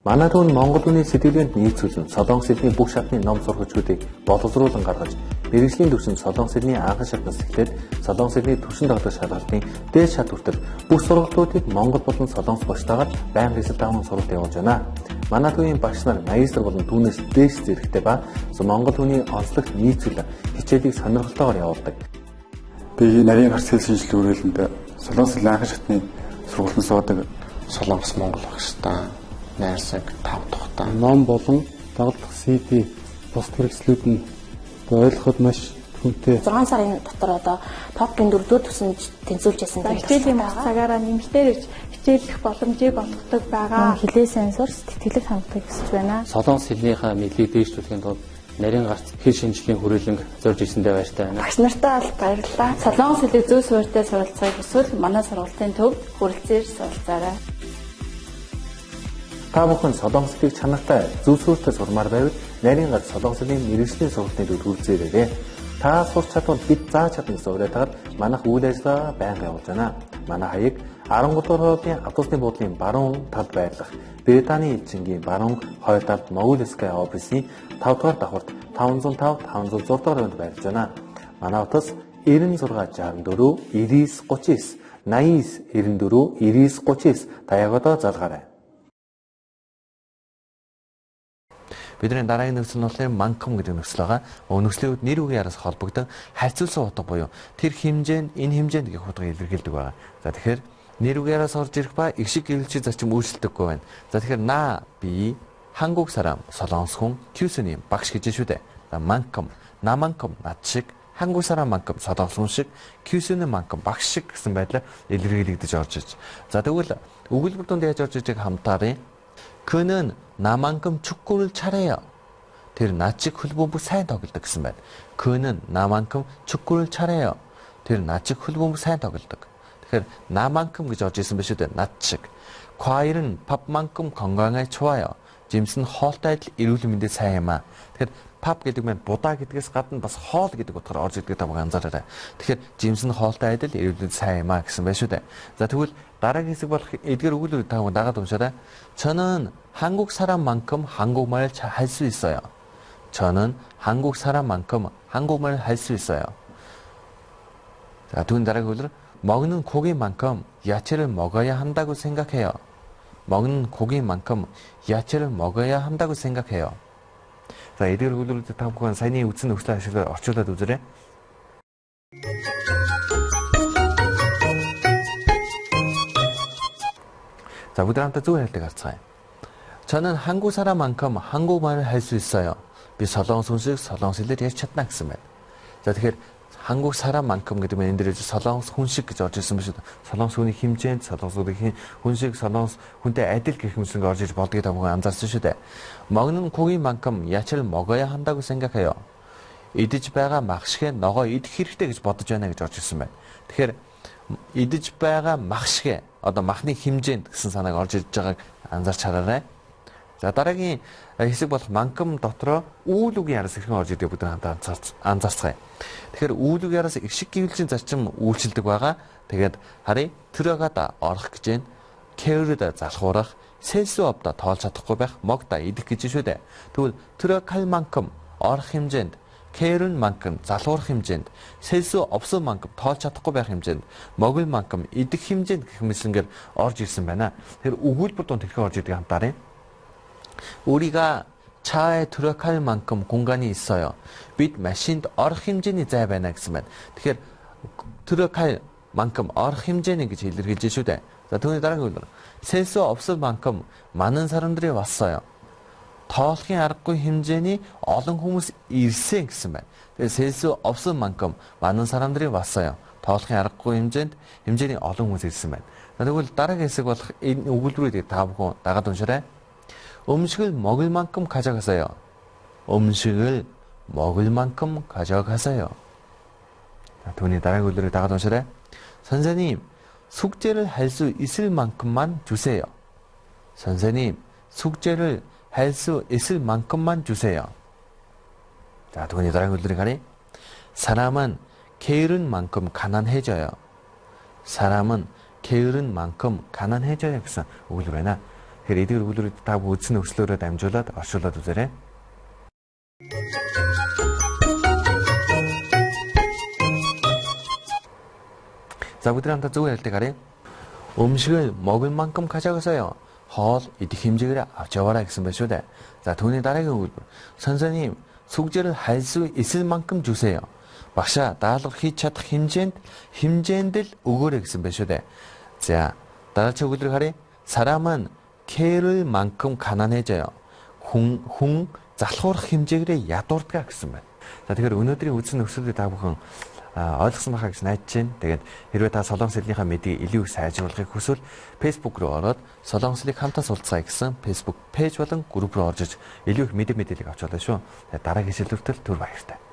Манай түүн Монгол хүний сэтгэлгээнд нийцүүлэн Солонгос хэлний бүх шатны ном сургачдуудыг боловсруулан гаргаж, мэргэжлийн түвшинд Солонгос хэлний анхан шатнаас эхлээд Солонгос хэлний түвшин тогтоох шалгалтын дээд шат хүртэл бүх сургалтуудыг Монгол болон Солонгос багштайгаар байнга эсэл даван сургалт явуулж байна. Манай түүний багш нар магистр болон түүнээс дээш зэрэгтэй ба Монгол хүний онцлогт нийцүүлэн хичээлийг сонирхолтойгоор явуулдаг. Би нарийн гарц хэл шинжилгээ үргэлжлэнд Солонгос хэлний анхан шатны сургалтанд суудаг Солонгос Монгол багштай найрсаг тав тухтай ном болон дагалдах CD бус хэрэгслүүд нь ойлгоход маш хүнтэй. 6 сарын дотор одоо ТОП-ийн 4-р төсөнд тэнцвүүлж байсан гэх хичээлийн цагаараа нэмэлтээр ирж хичээлэх боломжийг олгодог байгаа. Хилээ сенсор сэтгэлийг хангахыг хүсэж байна. Солонгос хэлнийхээ мэдлийг дээшлүүлэхийн тулд нарийн гарц хэл шинжилгээний хүрээлэнг зорж ирсэндээ баяртай байна. Багш нартай аль баярлалаа. Солонгос хэлийг зөв суурьтай суралцахыг хүсвэл манай сургалтын төвд хүрэлцээр суралцаарай. Та бүхэн Солонгос хэлийг чанартай зөв суурьтай сурмаар байвал нарийн гарц Солонгос хэлний мэргэжлийн сургалтын төвд хүрэлцээрэй. Та сурч чадвал бид зааж чадна гэсэн уриатгаар манайх үйл ажиллагаа байнга явуулж байна. Манай хаяг 13 дугаар хуудын автобусны буудлын баруун талд байрлах Британий элчингийн баруун хоёр талд Могулская офисын 5 дугаар давхарт 505 506 дугаар хуудад байрлаж байна. Манай утас 9664 9939 8994 9939 таягуудаа залгаарай. Бидний дараагийн нөхцөл нь болохоор манком гэдэг нөхцөл байгаа. Нөхцөлийн үед нэр үгийн араас холбогдсон харьцуулсан утга буюу тэр хэмжээнд энэ хэмжээнд гэх утгыг илэрхийлдэг байгаа. За тэгэхээр нэр үгийн араас орж ирэх ба их шиг гэрлэлчийн зарчим үйлчлдэггүй байна. За тэгэхээр на би 한국 사람 солонгос хүн 교수님 багш гэж шүү дээ. За манком 나만큼 над шиг 한국 사람만큼 солонгос хүн шиг 교수님만큼 багш шиг гэсэн байдлаар илэрхийлэгдэж орж иж. За тэгвэл өгүүлбэр донд яаж орж ижийг хамтаарай. 그는 나만큼 축구를 잘해요. Тэр над шиг хөлбөмбөг сайн тоглодог гэсэн байна. 그는 나만큼 축구를 잘해요. Тэр над шиг хөлбөмбөг сайн тоглодог. Тэгэхээр 나만큼 гэж орж исэн биш үү? над шиг. 과일은 밥만큼 건강에 좋아요. 짐스는 хоолтой адил эрүүл мэндэд сайн юм аа. Тэгэхээр pap гэдэг нь будаа гэдгээс гадна бас хоол гэдэг утгаар орж ирдэг тамаг анзаараарай. Тэгэхээр 짐스는 хоолтой адил эрүүл мэндэд сайн юм аа гэсэн байна шүү дээ. За тэгвэл дараагийн хэсэг болох эдгээр өгүүлбэрийг та бүхэн дагаад уншаарай. 저는 한국 사람만큼 한국말을 할 수 있어요. 저는 한국 사람만큼 한국말을 할 수 있어요. 자, 두 다른 것들은 먹는 고기만큼 야채를 먹어야 한다고 생각해요. 먹는 고기만큼 야채를 먹어야 한다고 생각해요. 자, 이들 것들을 다 보고 사인이 웃은 웃을 하시고 어쩌다 도저래. 자, 부들한테 쪼할 때 같아요. 저는 한국 사람만큼 한국말을 할 수 있어요. 비 солонгос хүн солонгос хэлээр ярьж чадна гэсэн байна. За тэгэхээр 한국 사람만큼 гэдэг нь энэ дээр солонгос хүн шиг гэж орж ирсэн биш үү? солонгос хүний хэмжээнд солонгос хүн шиг солонгос хүнтэй адил гэх юмсан орж иж болдгийг та бүхэн анзаарсан шүү дээ. 먹는 고기만큼 야채를 먹어야 한다고 생각해요. идэж байгаа мах шиг ногоо идэх хэрэгтэй гэж бодож байна гэж орж ирсэн байна. Тэгэхээр идэж байгаа мах шиг одоо махны хэмжээнд гэсэн санааг орж ирж байгааг анзаарч хараарай. За дараагийн хэсэг болох манкам дотроо үйл үгийн араас хэрхэн орж идэг бүгд хамтаа анзаарцгаая. Тэгэхээр үйл үгийн араас их шиг гэвлжийн зарчим үйлчилдэг байгаа. Тэгээд харъя 들어가다 орох гэж байна. 게으르다 залхуурах, 셀 수 없다 тоолж чадахгүй байх, 먹다 идэх гэж шүү дээ. тэгвэл 들어갈 만큼 орох хэмжээнд, 게으른 만큼 залхуурах хэмжээнд, 셀 수 없을 만큼 тоолж чадахгүй байх хэмжээнд, 먹을 만큼 идэх хэмжээнд гэх мэтлэнгээр орж ирсэн байна. Тэгэхээр өгүүлбэр донд хэрхэн орж идэг хамтаарай. 우리가 차에 들어갈 만큼 공간이 있어요. бид машинд орох хэмжээний зай байна гэсэн байна. Тэгэхээр 들어갈 만큼 орох хэмжээний гэж илэрхийлж шүү дээ. 자, түүний дараагийн үйлдэл. 셀 수 없을 만큼 많은 사람들이 왔어요. тоолохын аргагүй хэмжээний олон хүмүүс ирсэн гэсэн байна. Тэгэхээр 셀 수 없을 만큼 많은 사람들이 왔어요. тоолохын аргагүй хэмжээний олон хүмүүс ирсэн байна. тэгвэл дараагийн хэсэг болох энэ өгүүлбэрүүдийг та бүхэн дагаад уншаарай. 음식을 먹을 만큼 가져가세요. 음식을 먹을 만큼 가져가세요. 돈이 다른 것들을 다 가져오시래. 선생님, 숙제를 할 수 있을 만큼만 주세요. 선생님, 숙제를 할 수 있을 만큼만 주세요. 자, 돈이 다른 것들이 가리. 사람은 게으른 만큼 가난해져요. 사람은 게으른 만큼 가난해져요. 그래서 오글거리나 Тэгэхээр эдгээр өгүүлбэрүүд та үзсэн нөхцлөөрөө дамжуулаад орчуулад үзээрэй. За бүгд хамтдаа зөв ярилцлыг харъя. 음식을 먹을 만큼 가져가세요. хоол идэх хэмжээгээр авч яваарай гэсэн байна шүү дээ. За түүний дараагийн өгүүлбэр. 선생님, 숙제를 할 수 있을 만큼 주세요. багшаа даалгавар хийж чадах хэмжээнд л өгөөрэй гэсэн байна шүү дээ. 자, дараагийн өгүүлбэр харъя. 사람은 게으를만큼 가난해져요. хүн залхуурах хэмжээгээр ядуурдаг гэсэн байна. За тэгэхээр өнөөдрийн үзсэн нөхцөлийг та бүхэн ойлгосон байхаа гэж найдаж байна. Тэгээд хэрвээ та Солонгос хэлнийхээ мэдээ илүү их сайжруулахыг хүсвэл Facebook руу ороод Солонгослыг хамтаа суралцгаая гэсэн Facebook пэйж болон групп руу орж иж илүү их мэдээллийг авч болно шүү. Тэгээд дараагийн шилжилтээр түр баяртай.